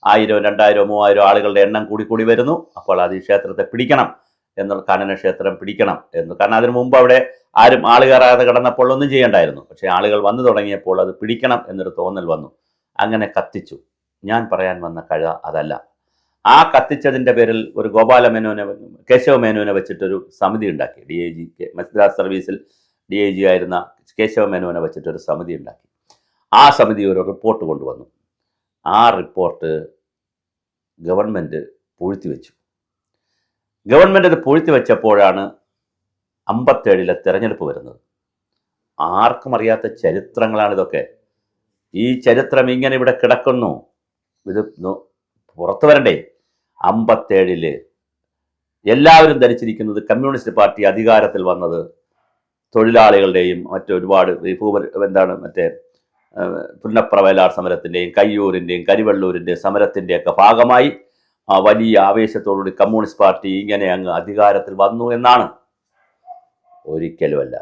1000, 2000, 3000 ആളുകളുടെ എണ്ണം കൂടി വരുന്നു. അപ്പോൾ അത് ഈ ക്ഷേത്രത്തെ പിടിക്കണം എന്നുള്ള, കാനന ക്ഷേത്രം പിടിക്കണം എന്ന്. കാരണം അതിനു മുമ്പ് അവിടെ ആരും ആൾ കയറാതെ കിടന്നപ്പോൾ ഒന്നും ചെയ്യണ്ടായിരുന്നു. പക്ഷേ ആളുകൾ വന്നു തുടങ്ങിയപ്പോൾ അത് പിടിക്കണം എന്നൊരു തോന്നൽ വന്നു. അങ്ങനെ കത്തിച്ചു. ഞാൻ പറയാൻ വന്ന കഥ അതല്ല. ആ കത്തിച്ചതിൻ്റെ പേരിൽ ഒരു കേശവ മേനോനെ വെച്ചിട്ടൊരു സമിതി ഉണ്ടാക്കി. DIG മദ്രാസ് സർവീസിൽ DIG ആയിരുന്ന കേശവ മേനോനെ വെച്ചിട്ടൊരു സമിതി ഉണ്ടാക്കി. ആ സമിതി ഒരു റിപ്പോർട്ട് കൊണ്ടുവന്നു. ആ റിപ്പോർട്ട് ഗവൺമെൻറ് പൂഴ്ത്തിവെച്ചു. ഗവൺമെൻറ് അത് പൂഴ്ത്തിവെച്ചപ്പോഴാണ് 57-ലെ തെരഞ്ഞെടുപ്പ് വരുന്നത്. ആർക്കും അറിയാത്ത ചരിത്രങ്ങളാണിതൊക്കെ. ഈ ചരിത്രം ഇങ്ങനെ ഇവിടെ കിടക്കുന്നു. ഇത് പുറത്തു വരണ്ടേ? 57-ല് എല്ലാവരും ധരിച്ചിരിക്കുന്നത് കമ്മ്യൂണിസ്റ്റ് പാർട്ടി അധികാരത്തിൽ വന്നത് തൊഴിലാളികളുടെയും മറ്റൊരുപാട് പുന്നപ്രവയലാർ സമരത്തിൻ്റെയും കയ്യൂരിൻ്റെയും കരിവെള്ളൂരിൻ്റെയും സമരത്തിൻ്റെയൊക്കെ ഭാഗമായി വലിയ ആവേശത്തോടുകൂടി കമ്മ്യൂണിസ്റ്റ് പാർട്ടി ഇങ്ങനെ അങ്ങ് അധികാരത്തിൽ വന്നു എന്നാണ്. ഒരിക്കലുമല്ല.